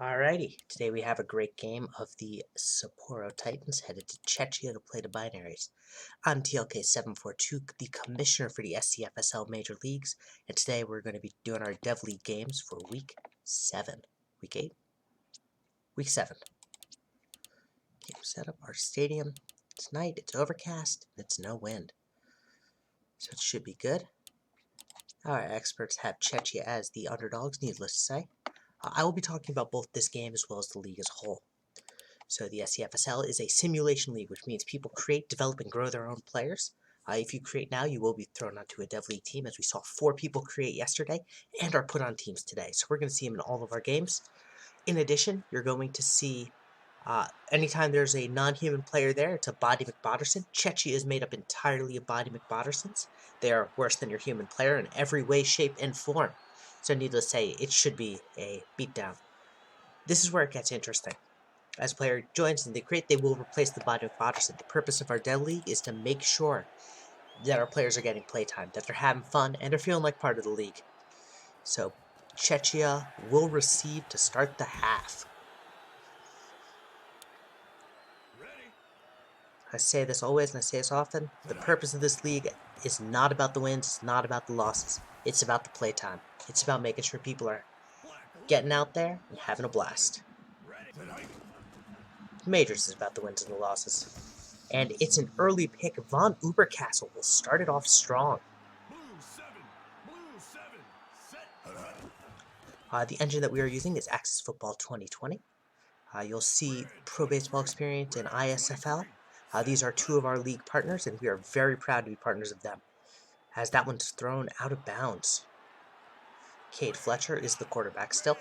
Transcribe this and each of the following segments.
Alrighty, today we have a great game of the Sapporo Titans headed to Czechia to play the Binaries. I'm TLK742, the commissioner for the SCFSL Major Leagues, and today we're going to be doing our Dev League games for Week 7. Week 8? Week 7. Okay, we set up our stadium. Tonight it's overcast and it's no wind, so it should be good. Our experts have Czechia as the underdogs, needless to say. I will be talking about both this game as well as the league as a whole. So the SCFSL is a simulation league, which means people create, develop, and grow their own players. If you create now, you will be thrown onto a Dev League team, as we saw 4 people create yesterday and are put on teams today. So we're going to see them in all of our games. In addition, you're going to see anytime there's a non-human player there, it's a Body McBotterson. Chechi is made up entirely of Body McBottersons. They are worse than your human player in every way, shape, and form. So needless to say, it should be a beatdown. This is where it gets interesting. As a player joins and they create, they will replace the Body McBotterson. The purpose of our Dev League is to make sure that our players are getting playtime, that they're having fun, and they're feeling like part of the league. So, Czechia will receive to start the half. I say this always, and I say this often, the purpose of this league is not about the wins, it's not about the losses. It's about the playtime. It's about making sure people are getting out there and having a blast. Majors is about the wins and the losses. And it's an early pick. Von Ubercastle will start it off strong. The engine that we are using is Axis Football 2020. You'll see Pro Baseball Experience and ISFL. These are 2 of our league partners, and we are very proud to be partners of them, as that one's thrown out of bounds. Cade Fletcher is the quarterback still.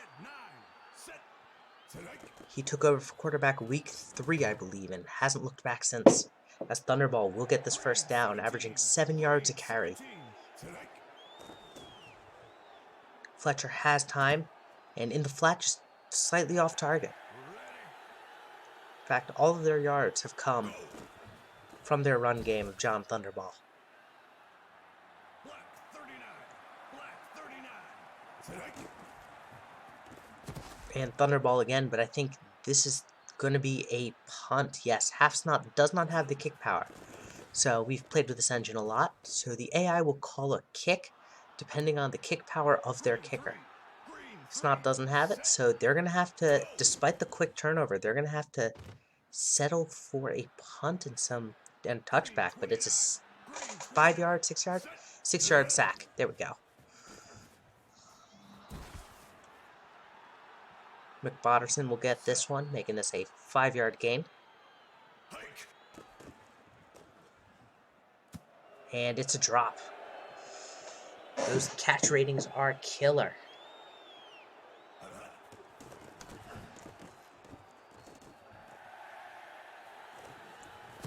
He took over for quarterback week 3, I believe, and hasn't looked back since. As Thunderball will get this first down, averaging 7 yards a carry. Fletcher has time, and in the flat, just slightly off target. In fact, all of their yards have come from their run game of John Thunderball. And Thunderball again, but I think this is going to be a punt. Yes, Halfsnot does not have the kick power. So we've played with this engine a lot. So the AI will call a kick depending on the kick power of their kicker. Snot doesn't have it, so they're going to have to, despite the quick turnover, they're going to have to settle for a punt and touchback, but it's a 5 yard, 6 yard? 6 yard sack. There we go. McBotterson will get this one, making this a 5 yard gain. And it's a drop. Those catch ratings are killer.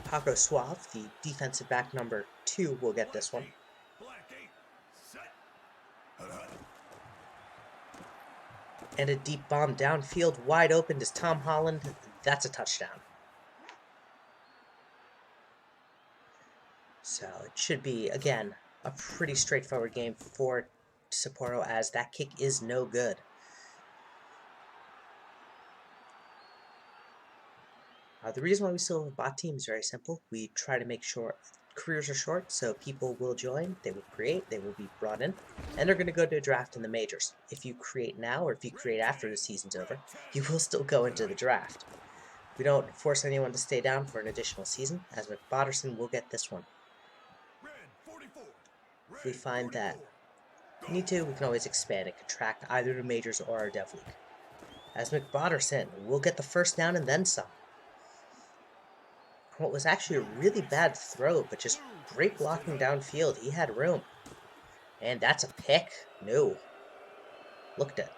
Paco Suave, the defensive back number 2, will get this one. And a deep bomb downfield, wide open to Tom Holland. That's a touchdown. So it should be, again, a pretty straightforward game for Sapporo, as that kick is no good. The reason why we still have a bot team is very simple. We try to make sure careers are short, so people will join, they will create, they will be brought in, and they're going to go to a draft in the majors. If you create now, or if you create after the season's over, you will still go into the draft. We don't force anyone to stay down for an additional season, as McBotterson will get this one. If we find that we need to, we can always expand and contract either the majors or our Dev League. As McBotterson will get the first down and then some. What was actually a really bad throw, but just great blocking downfield. He had room. And that's a pick. No. Looked at.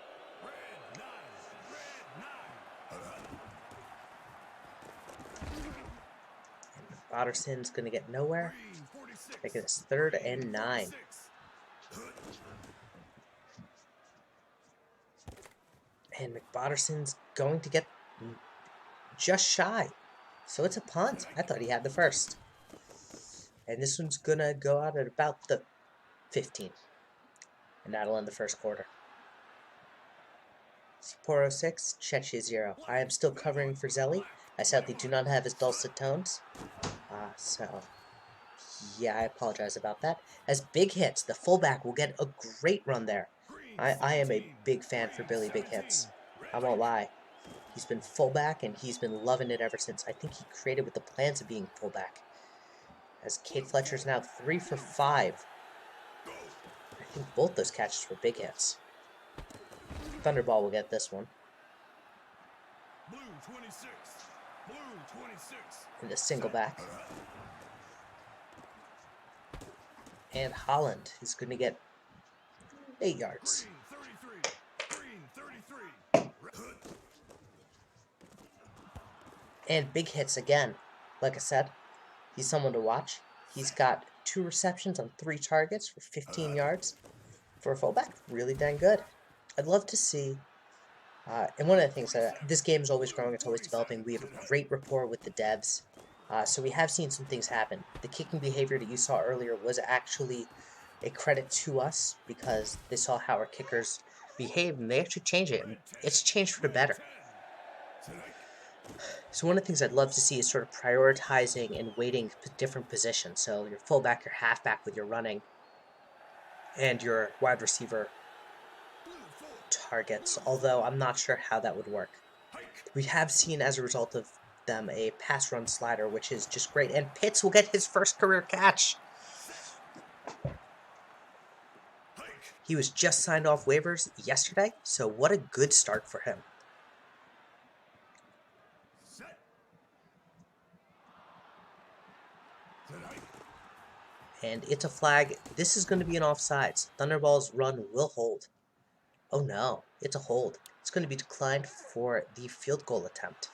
Otterson's going to get nowhere. Making this 3rd and 9. And McBotterson's going to get just shy. So it's a punt. I thought he had the first. And this one's going to go out at about the 15. And that'll end the first quarter. Sapporo 6, Chechia 0. I am still covering for Zelly. I sadly do not have his dulcet tones. So, yeah, I apologize about that. As Big Hits, the fullback will get a great run there. I am a big fan for Billy Big Hits. I won't lie. He's been fullback, and he's been loving it ever since. I think he created with the plans of being fullback. As Kate Fletcher's now 3 for 5. I think both those catches were big hits. Thunderball will get this one. And the single back. And Holland is going to get 8 yards. And big hits again. Like I said, he's someone to watch. He's got 2 receptions on 3 targets for 15 yards. For a fullback, really dang good. I'd love to see, and one of the things that this game is always growing, it's always developing. We have a great rapport with the devs, so we have seen some things happen. The kicking behavior that you saw earlier was actually a credit to us because they saw how our kickers behaved and they actually changed it. And it's changed for the better. So one of the things I'd love to see is sort of prioritizing and weighting different positions. So your fullback, your halfback with your running, and your wide receiver targets, although I'm not sure how that would work. We have seen, as a result of them, a pass run slider, which is just great, and Pitts will get his first career catch. He was just signed off waivers yesterday, so what a good start for him. And it's a flag. This is going to be an offsides. Thunderball's run will hold. Oh no, it's a hold. It's going to be declined for the field goal attempt.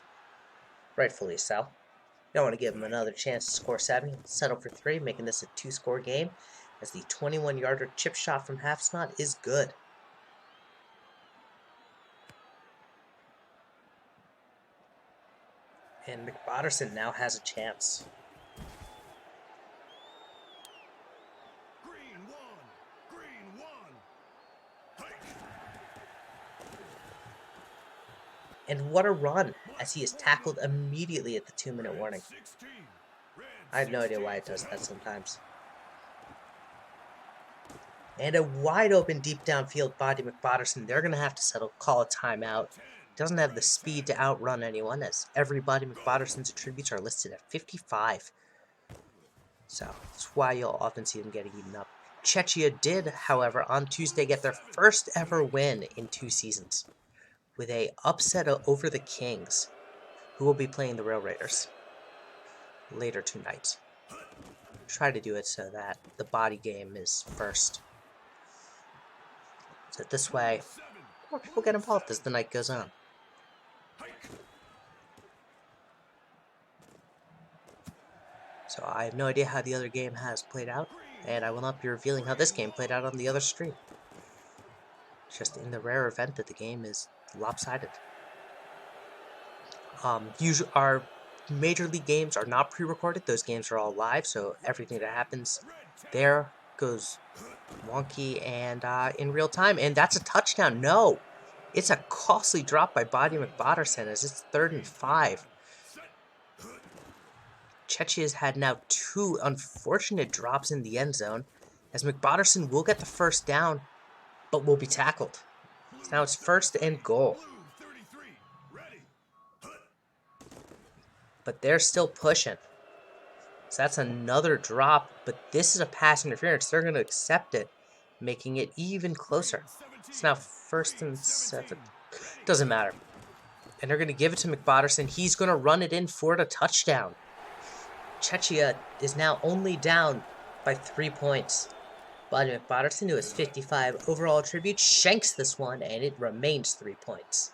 Rightfully so. You don't want to give him another chance to score 7. He'll settle for 3, making this a 2-score game, as the 21-yarder chip shot from half snot is good. And McBotterson now has a chance. And what a run, as he is tackled immediately at the 2-minute warning. I have no idea why it does that sometimes. And a wide open deep downfield body McBotterson. They're going to have to call a timeout. Doesn't have the speed to outrun anyone, as everybody McBotterson's attributes are listed at 55. So that's why you'll often see them getting eaten up. Chechia did, however, on Tuesday get their first ever win in 2 seasons, with a upset over the Kings, who will be playing the Rail Raiders later tonight. Try to do it so that the body game is first. So this way, more people get involved as the night goes on. So I have no idea how the other game has played out, and I will not be revealing how this game played out on the other stream. Just in the rare event that the game is lopsided. Usually our major league games are not pre-recorded. Those games are all live, so everything that happens there goes wonky and in real time. And that's a touchdown. No, it's a costly drop by Body McBotterson as it's 3rd and 5. Chechia has had now 2 unfortunate drops in the end zone, as McBotterson will get the first down, but will be tackled. So now it's 1st and goal. But they're still pushing. So that's another drop, but this is a pass interference. They're going to accept it, making it even closer. It's now 1st and 7. Doesn't matter. And they're going to give it to McBotterson. He's going to run it in for the touchdown. Chechia is now only down by 3 points. Buddy McBotterson, who has 55 overall attributes, shanks this one, and it remains 3 points.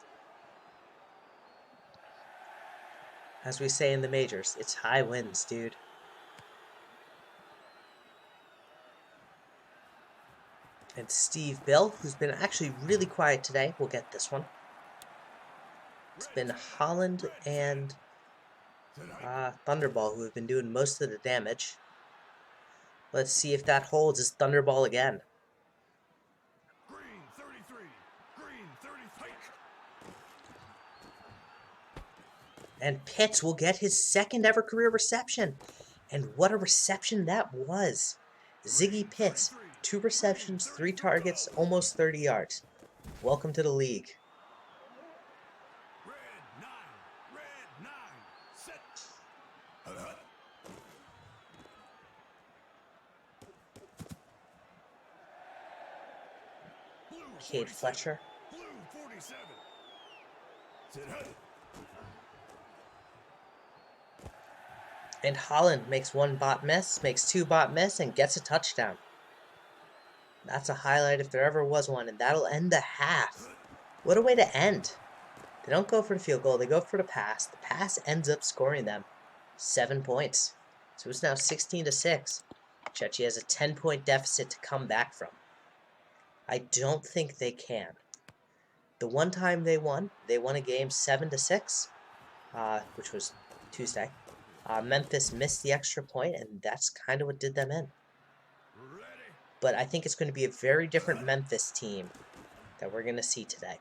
As we say in the majors, it's high wins, dude. And Steve Bill, who's been actually really quiet today, will get this one. It's been Holland and Thunderball who have been doing most of the damage. Let's see if that holds as Thunderball again. And Pitts will get his second ever career reception. And what a reception that was. Ziggy Pitts, 2 receptions, 3 targets, almost 30 yards. Welcome to the league. Cade Fletcher. And Holland makes 1 bot miss, makes 2 bot miss, and gets a touchdown. That's a highlight if there ever was one, and that'll end the half. What a way to end. They don't go for the field goal, they go for the pass. The pass ends up scoring them 7 points. So it's now 16-6. Chechi has a 10-point deficit to come back from. I don't think they can. The one time they won a game 7-6, which was Tuesday. Memphis missed the extra point, and that's kind of what did them in. But I think it's going to be a very different Memphis team that we're going to see today.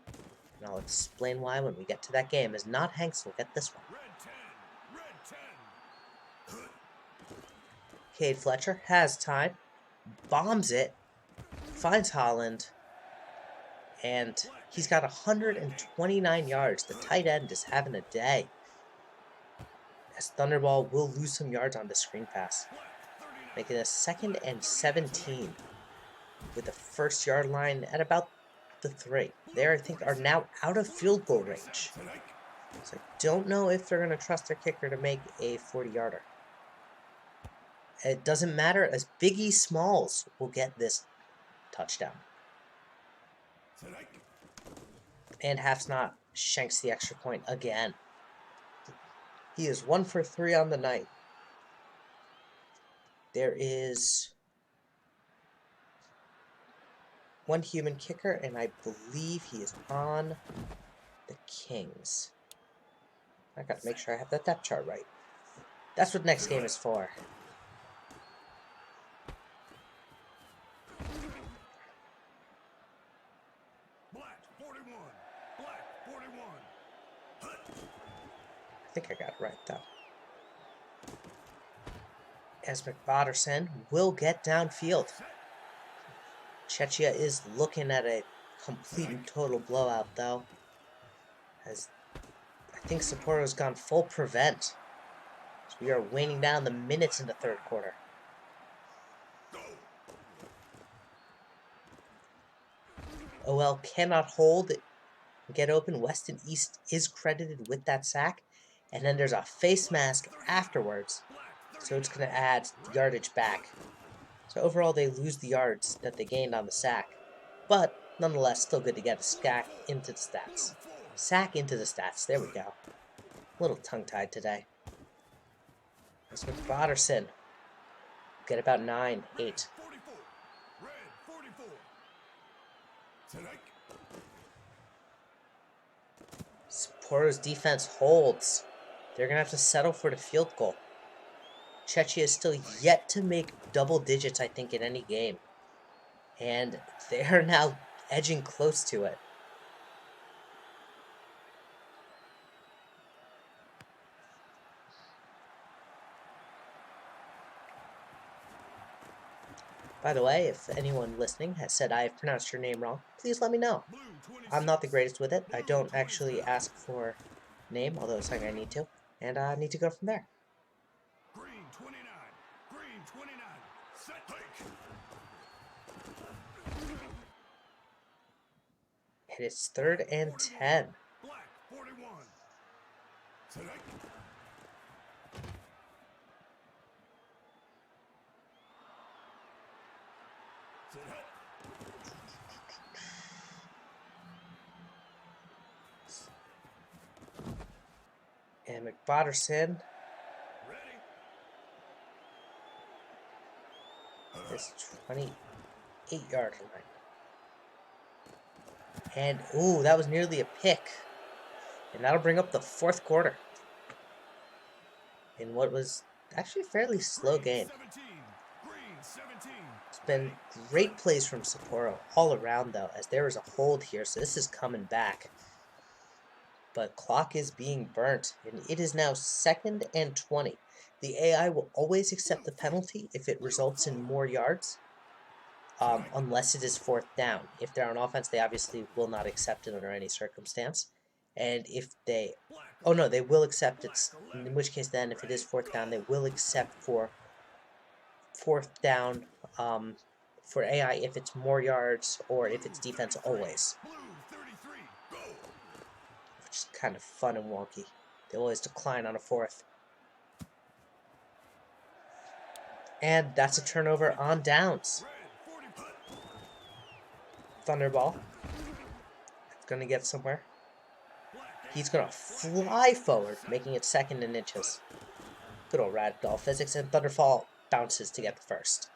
And I'll explain why when we get to that game, as not Hanks will get this one. Cade Fletcher has time, bombs it, finds Holland, and he's got 129 yards. The tight end is having a day. As Thunderball will lose some yards on the screen pass, making a 2nd and 17 with the 1st yard line at about the 3. They, I think, are now out of field goal range. So I don't know if they're going to trust their kicker to make a 40-yarder. It doesn't matter, as Biggie Smalls will get this touchdown. And Halfsnot shanks the extra point again. He is 1 for 3 on the night. There is 1 human kicker, and I believe he is on the Kings. I gotta make sure I have that depth chart right. That's what next game is for. I think I got it right, though. As McBotterson will get downfield. Chechia is looking at a complete and total blowout, though. As I think Sapporo's gone full prevent. So we are waning down the minutes in the 3rd quarter. OL cannot hold it. Get open. West and East is credited with that sack. And then there's a face mask afterwards. So it's going to add yardage back. So overall, they lose the yards that they gained on the sack. But nonetheless, still good to get a sack into the stats. Sack into the stats. There we go. A little tongue-tied today. As McBotterson get about 9, 8. Sapporo's defense holds. They're going to have to settle for the field goal. Chechia is still yet to make double digits, I think, in any game. And they are now edging close to it. By the way, if anyone listening has said I have pronounced your name wrong, please let me know. I'm not the greatest with it. I don't actually ask for name, although it's something I need to. And I need to go from there. Green 29. Green 29. Set hike. And it's 3rd and 10. Black 41. Set hike. Set hike. And McBotterson Ready. is 28-yard line. And, ooh, that was nearly a pick. And that'll bring up the 4th quarter. In what was actually a fairly slow game. 17. Green 17. It's been great plays from Sapporo all around, though, as there is a hold here, so this is coming back. but clock is being burnt, and it is now 2nd and 20. The AI will always accept the penalty if it results in more yards, unless it is 4th down. If they're on offense, they obviously will not accept it under any circumstance. And if they, oh no, they will accept it, in which case then, if it is 4th down, they will accept for 4th down for AI if it's more yards or if it's defense always. Which is kind of fun and wonky. They always decline on a 4th. And that's a turnover on downs. Thunderball. It's going to get somewhere. He's going to fly forward, making it 2nd and inches. Good old ragdoll physics, and Thunderfall bounces to get the first.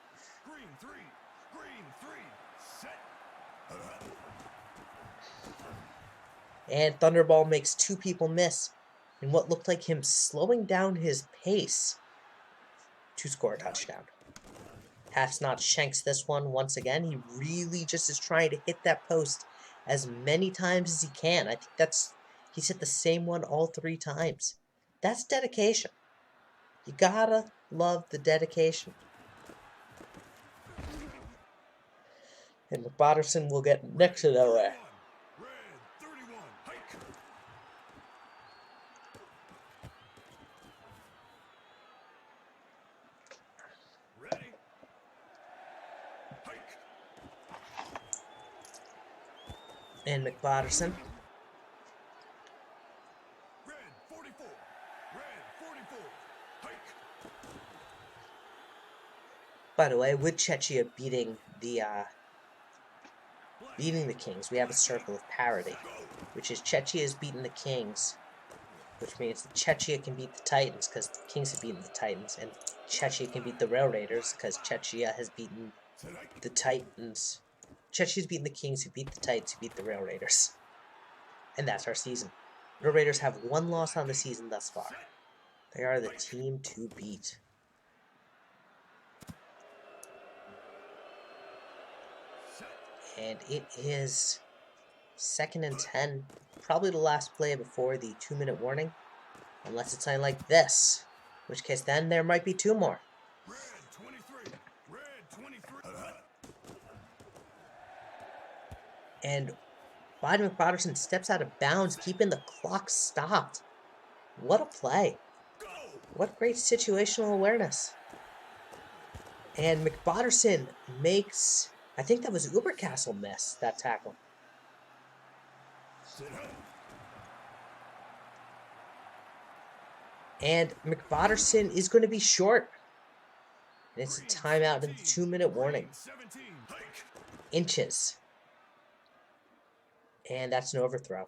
And Thunderball makes 2 people miss in what looked like him slowing down his pace to score a touchdown. Half-Snot shanks this one once again. He really just is trying to hit that post as many times as he can. I think he's hit the same one all 3 times. That's dedication. You gotta love the dedication. And McBotterson will get next to nowhere. And McBotterson. By the way, with Chechia beating the Kings, we have a circle of parity, which is Chechia has beaten the Kings, which means that Chechia can beat the Titans because the Kings have beaten the Titans, and Chechia can beat the Rail Raiders because Chechia has beaten the Titans. Chechia's beaten the Kings, who beat the Titans, who beat the Rail Raiders. And that's our season. Rail Raiders have 1 loss on the season thus far. They are the team to beat. And it is 2nd and 10. Probably the last play before the 2-minute warning. Unless it's something like this. In which case then there might be 2 more. And Biden McBotterson steps out of bounds, keeping the clock stopped. What a play. What great situational awareness. And McBotterson makes, I think that was Ubercastle miss, that tackle. And McBotterson is going to be short. And it's a timeout and 2-minute warning. Inches. And that's an overthrow.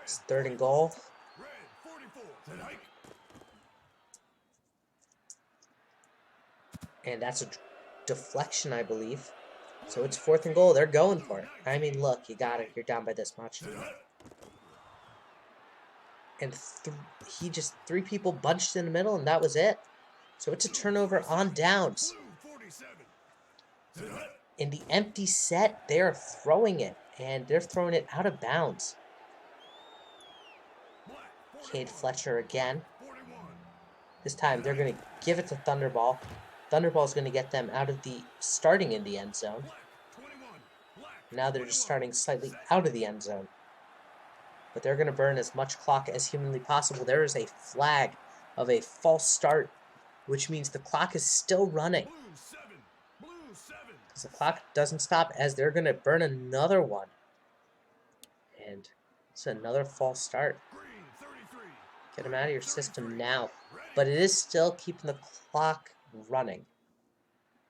It's 3rd and goal. And that's a deflection, I believe. So it's 4th and goal. They're going for it. I mean, look, you got it. You're down by this much. And he just 3 people bunched in the middle, and that was it. So it's a turnover on downs. In the empty set, they're throwing it, and they're throwing it out of bounds. Cade Fletcher again. This time, they're going to give it to Thunderball. Thunderball's going to get them out of starting in the end zone. Now they're just starting slightly out of the end zone. But they're going to burn as much clock as humanly possible. There is a flag of a false start, which means the clock is still running. Because the clock doesn't stop, as they're going to burn another one. And it's another false start. Get them out of your system now. But it is still keeping the clock running,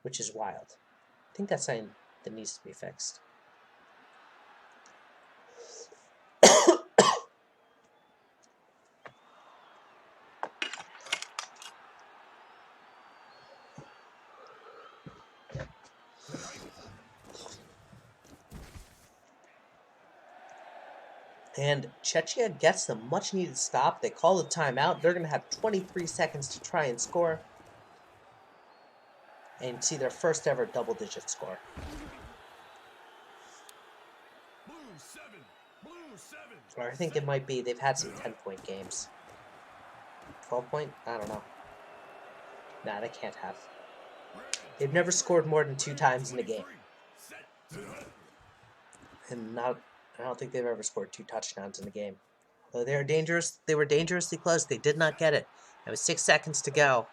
which is wild. I think that's something that needs to be fixed. And Chechia gets the much-needed stop. They call the timeout. They're going to have 23 seconds to try and score. And see their first ever double-digit score. Blue 7. Or I think they might be. They've had some 10-point games. 12-point? I don't know. Nah, they can't have. Red They've never 23. scored more than 2 Red times in a 23. game. Set. Set. And not, I don't think they've ever scored 2 touchdowns in a game. Although they were dangerously close. They did not get it. It was 6 seconds to go.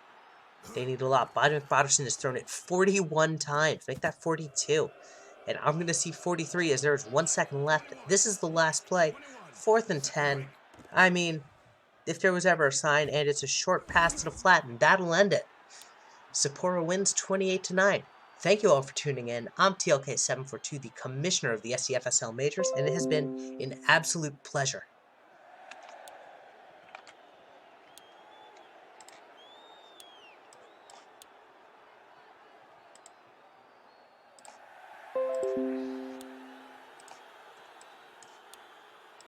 They need a lot. Bobby McFadderson has thrown it 41 times. Make that 42. And I'm going to see 43 as there's 1 second left. 21. This is the last play. 21. 4th and 10. Strike. I mean, if there was ever a sign, and it's a short pass to the flat, and that'll end it. Sapporo wins 28-9. Thank you all for tuning in. I'm TLK742, the commissioner of the SCFSL Majors, and it has been an absolute pleasure.